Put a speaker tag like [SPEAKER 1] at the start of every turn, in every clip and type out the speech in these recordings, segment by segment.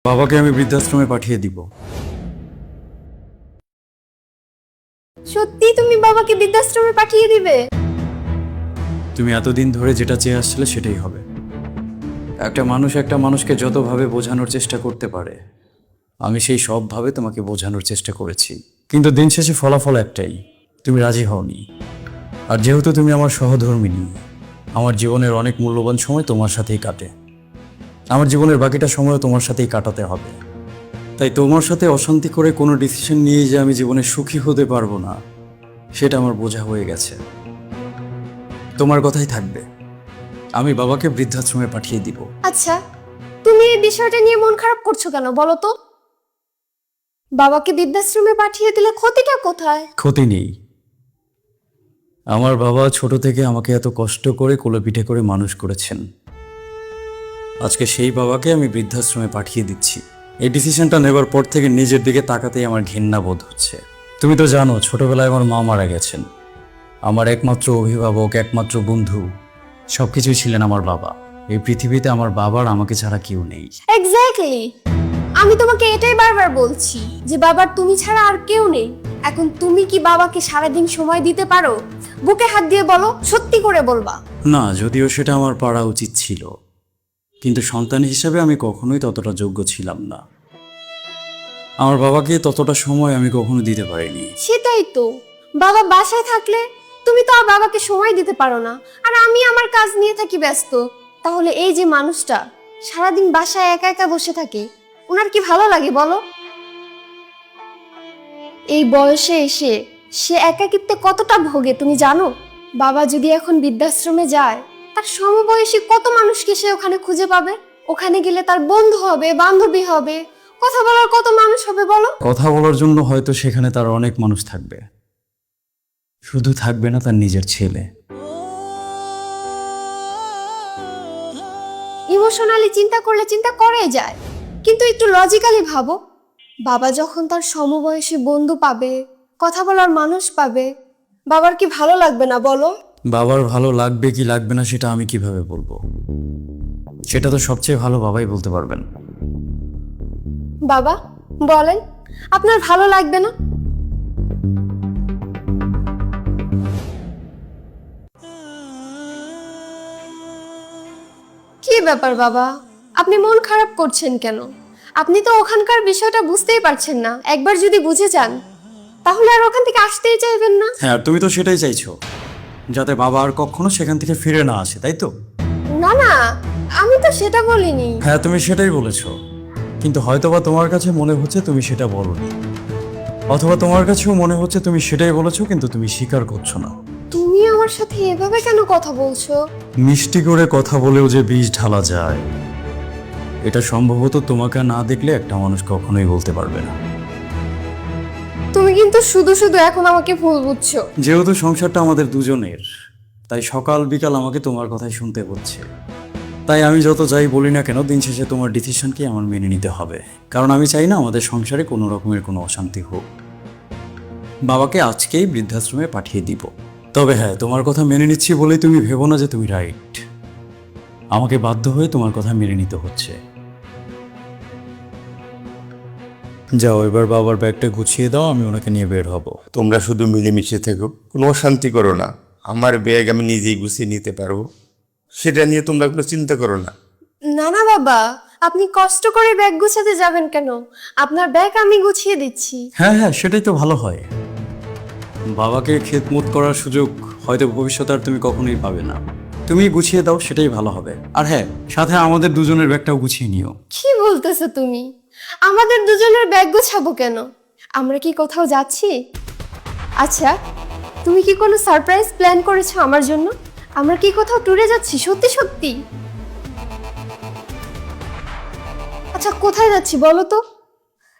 [SPEAKER 1] বাবাকে আমি বৃদ্ধাশ্রমে পাঠিয়ে দিব।
[SPEAKER 2] সত্যি তুমি বাবাকে বৃদ্ধাশ্রমে পাঠিয়ে দিবে?
[SPEAKER 1] তুমি এতদিন ধরে যেটা চেয়ে আসছিলে সেটাই হবে। একটা মানুষ একটা মানুষকে যতভাবে বোঝানোর চেষ্টা করতে পারে, আমি সেই সবভাবে তোমাকে বোঝানোর চেষ্টা করেছি, কিন্তু দিন শেষে ফলাফল একটাই, তুমি রাজি হওনি। আর যেহেতু তুমি আমার সহধর্মিণী, আমার জীবনের অনেক মূল্যবান সময় তোমার সাথেই কাটে, আমার জীবনের বাকিটা সময় তোমার সাথেই কাটাতে হবে। তাই তোমার সাথে অশান্তি করে কোনো ডিসিশন নিয়ে যে আমি জীবনে সুখী হতে পারবো না, সেটা আমার বোঝা হয়ে গেছে। তোমার কথাই থাকবে, আমি বাবাকে বৃদ্ধাশ্রমে পাঠিয়ে দিব।
[SPEAKER 2] আচ্ছা, তুমি এই বিষয়টা নিয়ে মন খারাপ করছো কেন বলো তো? বাবাকে বৃদ্ধাশ্রমে পাঠিয়ে দিলে ক্ষতিটা কোথায়?
[SPEAKER 1] ক্ষতি নেই। আমার বাবা ছোট থেকে আমাকে এত কষ্ট করে কোলেপিঠে করে মানুষ করেছেন। আজকে সেই বাবাকে আমি বৃদ্ধাশ্রমে পাঠিয়ে দিচ্ছি। এই ডিসিশনটা নেবার পর থেকে নিজের দিকে তাকাতেই আমার ঘৃণা বোধ হচ্ছে। তুমি তো জানো, ছোটবেলায় আমার মা মারা গেছেন। আমার একমাত্র অভিভাবক, একমাত্র বন্ধু, সবকিছুই ছিলেন আমার বাবা। এই পৃথিবীতে আমার বাবার আমাকে ছাড়া কেউ নেই।
[SPEAKER 2] এক্স্যাক্টলি, আমি তোমাকে এটাই বারবার বলছি যে বাবার তুমি ছাড়া আর কেউ নেই। এখন তুমি কি বাবাকে সারাদিন সময় দিতে পারো? বুকে হাত দিয়ে বলো, সত্যি করে বলবা।
[SPEAKER 1] না, যদিও সেটা আমার পারা উচিত ছিল, কিন্তু সন্তান হিসেবে আমি কখনোই ততটা যোগ্য ছিলাম না। আমার বাবাকে ততটা সময় আমি কখনো দিতে পারিনি।
[SPEAKER 2] সেটাই তো, বাবা বাসায় থাকলে তুমি তো আর বাবাকে সময় দিতে পারো না, আর আমি আমার কাজ নিয়ে থাকি ব্যস্ত। তাহলে এই যে মানুষটা সারাদিন বাসায় একা একা বসে থাকে, ওনার কি ভালো লাগে বলো? এই বয়সে এসে সে একাকিত্বে কতটা ভোগে তুমি জানো? বাবা যদি এখন বৃদ্ধাশ্রমে যায়, তার সমবয়সী কত মানুষকে সে ওখানে খুঁজে পাবে। ওখানে গেলে তার বন্ধু হবে, বান্ধবী হবে, কথা বলার কত মানুষ হবে বলো?
[SPEAKER 1] কথা বলার জন্য হয়তো সেখানে তার অনেক মানুষ থাকবে, শুধু থাকবে না তার নিজের ছেলে।
[SPEAKER 2] ইমোশনালি চিন্তা করলে চিন্তা করাই যায়, কিন্তু একটু লজিক্যালি ভাবো। বাবা যখন তার সমবয়সী বন্ধু পাবে, কথা বলার মানুষ পাবে, বাবার কি ভালো লাগবে না বলো?
[SPEAKER 1] বাবার ভালো লাগবে কি লাগবে না সেটা আমি কিভাবে বলবো? সেটা তো সবচেয়ে ভালো বাবাই বলতে পারবেন।
[SPEAKER 2] বাবা বলেন, আপনার ভালো লাগবে না? কি ব্যাপার বাবা, আপনি মন খারাপ করছেন কেন? আপনি তো ওখানকার বিষয়টা বুঝতেই পারছেন না। একবার যদি বুঝে যান, তাহলে আর ওখান থেকে আসতেই চাইবেন না।
[SPEAKER 1] হ্যাঁ, আর তুমি তো সেটাই চাইছো, যাতে বাবা আর কখনো সেখান থেকে ফিরে না আসে, তাই তো?
[SPEAKER 2] না না, আমি তো সেটা বলিনি।
[SPEAKER 1] হ্যাঁ, তুমি সেটাই বলেছো, কিন্তু হয়তোবা তোমার কাছে মনে হচ্ছে তুমি সেটা বলোনি, অথবা তোমার কাছেও মনে হচ্ছে তুমি সেটাই বলেছো, কিন্তু তুমি স্বীকার করছো না।
[SPEAKER 2] তুমি আমার সাথে এভাবে কেন কথা বলছো?
[SPEAKER 1] মিষ্টি করে কথা বলেও যে বীজ ঢালা যায়, এটা সম্ভবত তোমাকে না দেখলে একটা মানুষ কখনোই বলতে পারবে না।
[SPEAKER 2] তুমি কিন্তু শুধু শুধু এখন আমাকে ভুল বুঝছো।
[SPEAKER 1] যেহেতু সংসারটা আমাদের দুজনের, তাই সকাল বিকাল আমাকে তোমার কথাই শুনতে হচ্ছে। তাই আমি যত যাই বলি না কেন, দিন শেষে তোমার ডিসিশনকে আমার মেনে নিতে হবে, কারণ আমি চাই না আমাদের সংসারে কোনো রকমের কোনো অশান্তি হোক। বাবাকে আজকেই বৃদ্ধাশ্রমে পাঠিয়ে দিব। তবে হ্যাঁ, তোমার কথা মেনে নিচ্ছি বলেই তুমি ভেবো না যে তুমি রাইট। আমাকে বাধ্য হয়ে তোমার কথা মেনে নিতে হচ্ছে। যাও, এবার বাবার ব্যাগটা গুছিয়ে দাও, আমি ওনাকে নিয়ে বের হব।
[SPEAKER 3] তোমরা শুধু মিলেমিশে থেকো, কোনো অশান্তি করো না। আমার ব্যাগ আমি নিজেই গুছিয়ে নিতে পারবো, সেটা নিয়ে তোমরা কোনো চিন্তা করো না।
[SPEAKER 2] না না বাবা, আপনি কষ্ট করে ব্যাগ গুছাতে যাবেন কেন? আপনার ব্যাগ আমি গুছিয়ে দিচ্ছি।
[SPEAKER 1] হ্যাঁ হ্যাঁ, সেটাই তো ভালো হয়। বাবাকে খেদমত করার সুযোগ হয়তো ভবিষ্যতে আর তুমি কখনোই পাবে না। তুমি গুছিয়ে দাও, সেটাই ভালো হবে। আর হ্যাঁ, সাথে আমাদের দুজনের ব্যাগটাও গুছিয়ে নিও।
[SPEAKER 2] কি বলতেছো তুমি? আমাদের দুজনের ব্যাগ গোছাবো কেন? আমরা কি কোথাও যাচ্ছি? আচ্ছা, তুমি কি কোনো সারপ্রাইজ প্ল্যান করেছো আমার জন্য? আমরা কি কোথাও ট্যুরে যাচ্ছি সত্যি সত্যি? আচ্ছা, কোথায় যাচ্ছি বলো তো?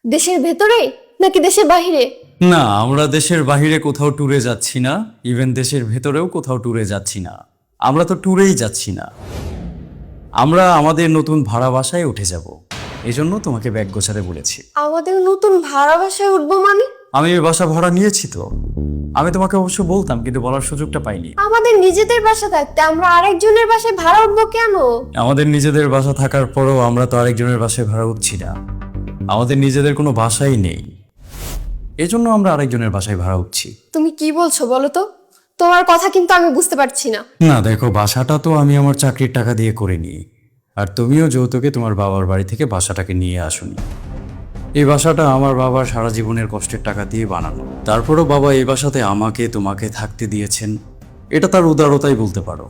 [SPEAKER 2] দেশের ভেতরে নাকি দেশের বাইরে?
[SPEAKER 1] না, আমরা দেশের বাইরে কোথাও ট্যুরে যাচ্ছি না, ইভেন দেশের ভেতরেও কোথাও ট্যুরে যাচ্ছি না। আমরা তো ট্যুরেই যাচ্ছি না, আমরা আমাদের নতুন ভাড়া বাসায় উঠে যাব। এজন্য তোমাকে ব্যাগ গোছাতে বলেছি।
[SPEAKER 2] আমাদের নতুন ভাড়া বাসায় উঠবো মানে?
[SPEAKER 1] আমি এই বাসা ভাড়া নিয়েছি তো। আমি তোমাকে অবশ্য বলতাম, কিন্তু বলার সুযোগটা পাইনি।
[SPEAKER 2] আমাদের নিজেদের বাসা থাকতে আমরা আরেকজনের বাসায় ভাড়া উঠবো কেন?
[SPEAKER 1] আমাদের নিজেদের বাসা থাকার পরেও আমরা তো আরেকজনের বাসায় ভাড়া উঠছি না। আমাদের নিজেদের কোনো বাসাই নেই, এজন্য আমরা আরেকজনের বাসায় ভাড়া উঠছি।
[SPEAKER 2] তুমি কি বলছো বলো তো? তোমার কথা কিন্তু আমি বুঝতে পারছি না।
[SPEAKER 1] না দেখো, বাসাটা তো আমি আমার চাকরির টাকা দিয়ে করে নিই, আর তুমিও যৌতুকে তোমার বাবার বাড়ি থেকে বাসাটাকে নিয়ে আসুনি। এই বাসাটা আমার বাবার সারা জীবনের কষ্টের টাকা দিয়ে বানানো। তারপরও বাবা এই বাসাতে আমাকে তোমাকে থাকতে দিয়েছেন, এটা তার উদারতাই বলতে পারো।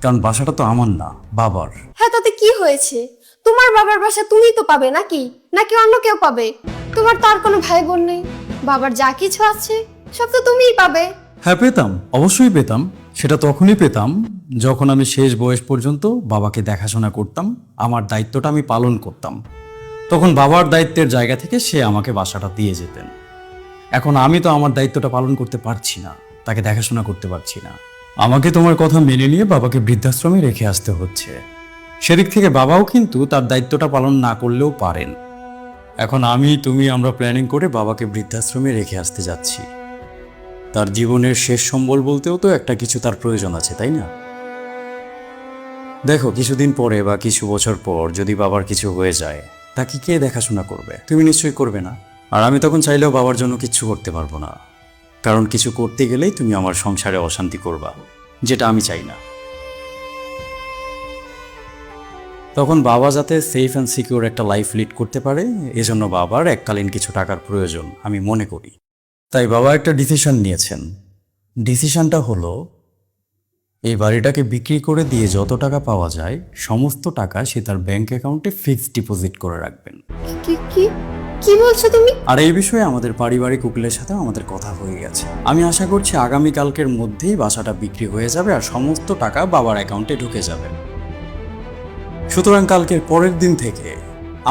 [SPEAKER 1] কারণ বাসাটা তো আমার না, বাবার।
[SPEAKER 2] হ্যাঁ, তাতে কি হয়েছে? তোমার বাবার বাসা তুমিই তো পাবে নাকি নাকি অন্য কেউ পাবে? তোমার তো আর কোনো ভাই বোন নেই, বাবার যা কিছু আছে সব তো তুমিই পাবে।
[SPEAKER 1] হ্যাঁ পেতাম, অবশ্যই পেতাম। সেটা তখনই পেতাম যখন আমি শেষ বয়স পর্যন্ত বাবাকে দেখাশোনা করতাম, আমার দায়িত্বটা আমি পালন করতাম। তখন বাবার দায়িত্বের জায়গা থেকে সে আমাকে বাসাটা দিয়ে যেতেন। এখন আমি তো আমার দায়িত্বটা পালন করতে পারছি না, তাকে দেখাশোনা করতে পারছি না। আমাকে তোমার কথা মেনে নিয়ে বাবাকে বৃদ্ধাশ্রমে রেখে আসতে হচ্ছে। সেদিক থেকে বাবাও কিন্তু তার দায়িত্বটা পালন না করলেও পারেন। এখন আমরা প্ল্যানিং করে বাবাকে বৃদ্ধাশ্রমে রেখে আসতে যাচ্ছি। তার জীবনের শেষ সম্বল বলতেও তো একটা কিছু তার প্রয়োজন আছে, তাই না? দেখো, কিছুদিন পরে বা কিছু বছর পর যদি বাবার কিছু হয়ে যায়, তাকে কে দেখাশোনা করবে? তুমি নিশ্চয়ই করবে না। আর আমি তখন চাইলেও বাবার জন্য কিচ্ছু করতে পারবো না, কারণ কিছু করতে গেলেই তুমি আমার সংসারে অশান্তি করবা, যেটা আমি চাই না। তখন বাবা যাতে সেফ অ্যান্ড সিকিউর একটা লাইফ লিড করতে পারে, এজন্য বাবার এককালীন কিছু টাকার প্রয়োজন আমি মনে করি। তাই বাবা একটা ডিসিশন নিয়েছেন। ডিসিশনটা হলো এই বাড়িটাকে বিক্রি করে দিয়ে যত টাকা পাওয়া যায় সমস্ত টাকা সে তার ব্যাংক অ্যাকাউন্টে ফিক্সড ডিপোজিট করে রাখবেন।
[SPEAKER 2] কি কি কি বলছো তুমি?
[SPEAKER 1] আর এই বিষয়ে আমাদের পারিবারিক উকিলের সাথে আমাদের কথা হয়ে গেছে। আমি আশা করছি আগামীকালকের মধ্যেই বাসাটা বিক্রি হয়ে যাবে আর সমস্ত টাকা বাবার অ্যাকাউন্টে ঢুকে যাবে। সুতরাং কালকের পরের দিন থেকে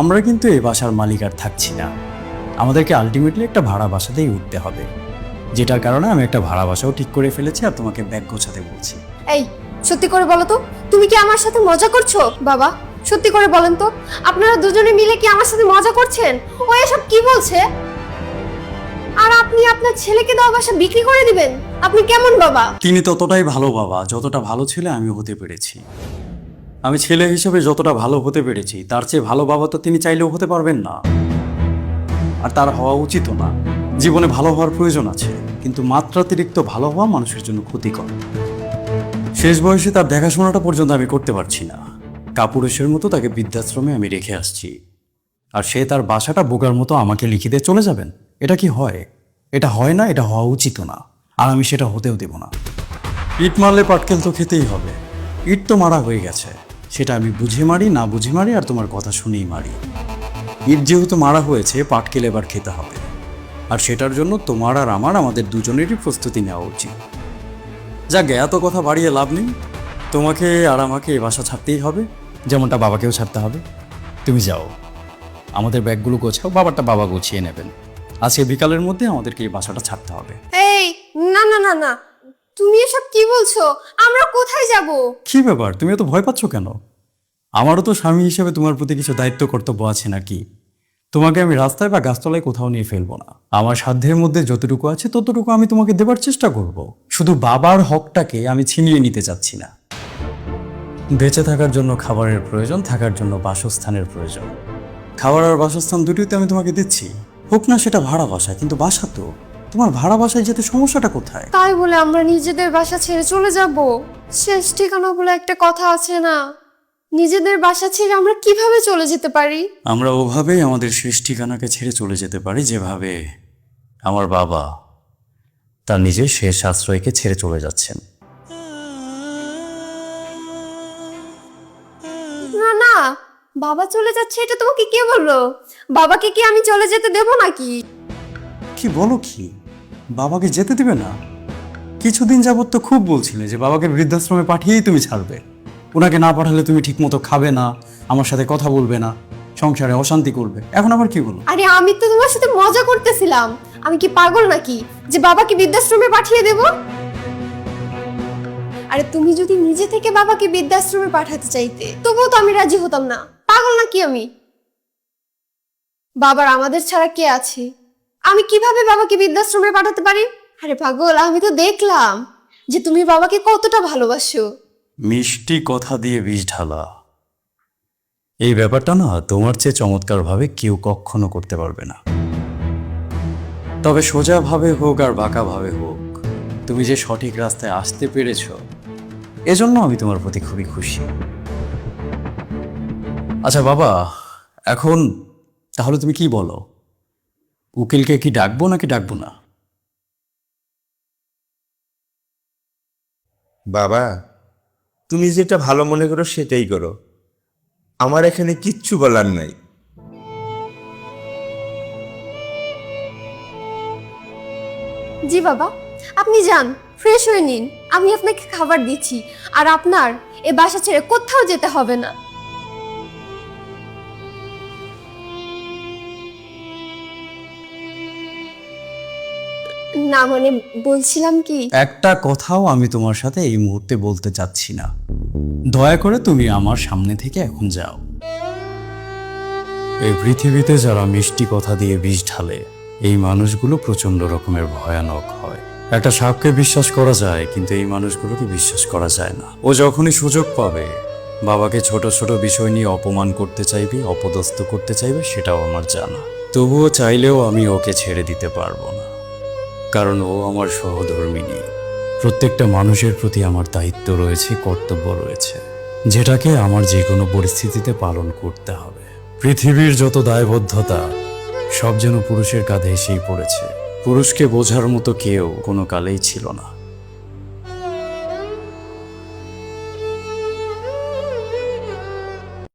[SPEAKER 1] আমরা কিন্তু এই বাসার মালিক আর থাকছি না। আমাদেরকে আলটিমেটলি একটা ভাড়া বাসাতেই উঠতে হবে, যেটার কারণে আমি একটা ভাড়া বাসাও ঠিক করে ফেলেছি আর তোমাকে ব্যাগ গোছাতে বলছি।
[SPEAKER 2] এই, সত্যি করে বলো তো, তুমি কি আমার সাথে মজা করছো? বাবা, সত্যি করে বলেন তো, আপনারা দুজনে মিলে কি আমার সাথে মজা করছেন? ও এসব কি বলছে? আর আপনি আপনার ছেলেকে দেওয়া বাসা বিক্রি করে দিবেন? আপনি কেমন বাবা?
[SPEAKER 1] তিনি ততটাই ভালো বাবা যতটা ভালো ছেলে আমি হতে পেরেছি। আমি ছেলে হিসেবে যতটা ভালো হতে পেরেছি তার চেয়ে ভালো বাবা তো তিনি চাইলেও হতে পারবেন না, আর তার হওয়া উচিতও না। জীবনে ভালো হওয়ার প্রয়োজন আছে, কিন্তু মাত্রাতিরিক্ত ভালো হওয়া মানুষের জন্য ক্ষতিকর। শেষ বয়সে তার দেখাশোনাটা পর্যন্ত আমি করতে পারছি না। কাপুরুষের মতো তাকে বৃদ্ধাশ্রমে আমি রেখে আসছি, আর সে তার বাসাটা বোকার মতো আমাকে লিখে দিয়ে চলে যাবেন? এটা কি হয়? এটা হয় না, এটা হওয়া উচিতও না, আর আমি সেটা হতেও দেব না। ইট মারলে পাটকেল তো খেতেই হবে। ইট তো মারা হয়ে গেছে, সেটা আমি বুঝে মারি না বুঝে মারি আর তোমার কথা শুনেই মারি। ইট যেহেতু মারা হয়েছে, পাটকেল এবার খেতে হবে, আর সেটার জন্য তোমার আর আমাদের দুজনেরই প্রস্তুতি নেওয়া উচিত। যাক, এত কথা বাড়িয়ে লাভ নেই। তোমাকে আর আমাকে এই বাসা ছাড়তেই হবে, যেমনটা বাবাকেও ছাড়তে হবে। তুমি যাও, আমাদের ব্যাগগুলো গোছাও, বাবারটা বাবা গুছিয়ে নেবেন। আজকে বিকালের মধ্যে আমাদেরকে এই বাসাটা ছাড়তে হবে।
[SPEAKER 2] এই, না না না না, তুমি এসব কি বলছো? আমরা কোথায় যাব?
[SPEAKER 1] কি ব্যাপার, তুমি এত ভয় পাচ্ছ কেন? আমারও তো স্বামী হিসেবে তোমার প্রতি কিছু দায়িত্ব কর্তব্য আছে নাকি? তোমাকে আমি রাস্তায় বা গাছতলায় কোথাও নিয়ে ফেলবো না। আমার সাধ্যের মধ্যে যতটুকু আছে ততটুকু আমি তোমাকে দেবার চেষ্টা করব। শুধু বাবার হকটাকে আমি ছিনিয়ে নিতে চাচ্ছি না। বেঁচে থাকার জন্য খাবারের প্রয়োজন, থাকার জন্য বাসস্থানের প্রয়োজন। খাবার আর বাসস্থান দুটোই তো আমি তোমাকে দিচ্ছি, হোক না সেটা ভাড়া বাসা, কিন্তু বাসা তো। তোমার ভাড়া বাসায় যেতে সমস্যাটা কোথায়?
[SPEAKER 2] তাই বলে আমরা নিজেদের বাসা ছেড়ে চলে যাব? শেষ ঠিকানা বলে একটা কথা আছে না? নিজেদের বাসা ছেড়ে আমরা কিভাবে চলে যেতে পারি?
[SPEAKER 1] আমরা ওভাবেই আমাদের শেষ ঠিকানাকে ছেড়ে চলে যেতে পারি, যেভাবে আমার বাবা তার নিজের শেষ আশ্রয়কে ছেড়ে চলে যাচ্ছেন।
[SPEAKER 2] না না, বাবা চলে যাচ্ছে এটা তোমাকে কে বললো? বাবাকে কি আমি চলে যেতে দেব নাকি?
[SPEAKER 1] কি বলো কি? বাবাকে যেতে দিবে না? কিছুদিন যাবত তো খুব বলছিলে যে বাবাকে বৃদ্ধাশ্রমে পাঠিয়েই তুমি ছাড়বে। ওনাকে না পাঠালে তুমি ঠিকমতো খাবে না, আমার সাথে কথা বলবে না, সংসারে অশান্তি করবে। এখন আবার কি বলো?
[SPEAKER 2] আরে আমি তো তোমার সাথে মজা করতেছিলাম। আমি কি পাগল নাকি যে বাবাকে বৃদ্ধাশ্রমে পাঠিয়ে দেব? আরে তুমি যদি নিজে থেকে বাবাকে বৃদ্ধাশ্রমে পাঠাতে চাইতে তবুও তো আমি রাজি হতাম না। পাগল নাকি আমি? বাবার আমাদের ছাড়া কে আছে? আমি কিভাবে বাবাকে বৃদ্ধাশ্রমে পাঠাতে পারি? আরে পাগল, আমি তো দেখলাম যে তুমি বাবাকে কতটা ভালোবাসো।
[SPEAKER 1] মিষ্টি কথা দিয়ে বিষ ঢালা, এই ব্যাপারটা না তোমার চেয়ে চমৎকারভাবে কেউ কখনো করতে পারবে না। তবে সোজাভাবে হোক আর বাঁকাভাবে হোক, তুমি যে সঠিক রাস্তায় আসতে পেরেছ, এজন্য আমি তোমার প্রতি খুবই খুশি। আচ্ছা বাবা, এখন তাহলে তুমি কি বলো, উকিলকে কি ডাকবো নাকি ডাকবো না?
[SPEAKER 3] বাবা, তুমি যেটা ভালো মনে করো সেটাই করো, আমার এখানে কিচ্ছু বলার নাই।
[SPEAKER 2] জি বাবা, আপনি যান, ফ্রেশ হয়ে নিন, আমি আপনাকে খাবার দিচ্ছি। আর আপনার এ বাসা ছেড়ে কোথাও যেতে হবে না। না মানে বলছিলাম কি,
[SPEAKER 1] একটা কথাও আমি তোমার সাথে এই মুহূর্তে বলতে চাচ্ছি না। দয়া করে তুমি আমার সামনে থেকে এখন যাও। এই পৃথিবীতে যারা মিষ্টি কথা দিয়ে বিষ ঢালে, এই মানুষগুলো প্রচন্ড রকমের ভয়ানক হয়। একটা সাপকে বিশ্বাস করা যায়, কিন্তু এই মানুষগুলোকে বিশ্বাস করা যায় না। ও যখনই সুযোগ পাবে বাবাকে ছোট ছোট বিষয় নিয়ে অপমান করতে চাইবে, অপদস্থ করতে চাইবে, সেটাও আমার জানা। তবুও চাইলেও আমি ওকে ছেড়ে দিতে পারবো না, কারণ ও আমার সহধর্মিণী। প্রত্যেকটা মানুষের প্রতি আমার দায়িত্ব রয়েছে, কর্তব্য রয়েছে, যেটাকে আমার যে কোনো পরিস্থিতিতে পালন করতে হবে। পৃথিবীর যত দায়বদ্ধতা সব যেন পুরুষের কাঁধে এসেই পড়েছে। পুরুষকে বোঝার মতো কেউ কোনো কালেই ছিল না।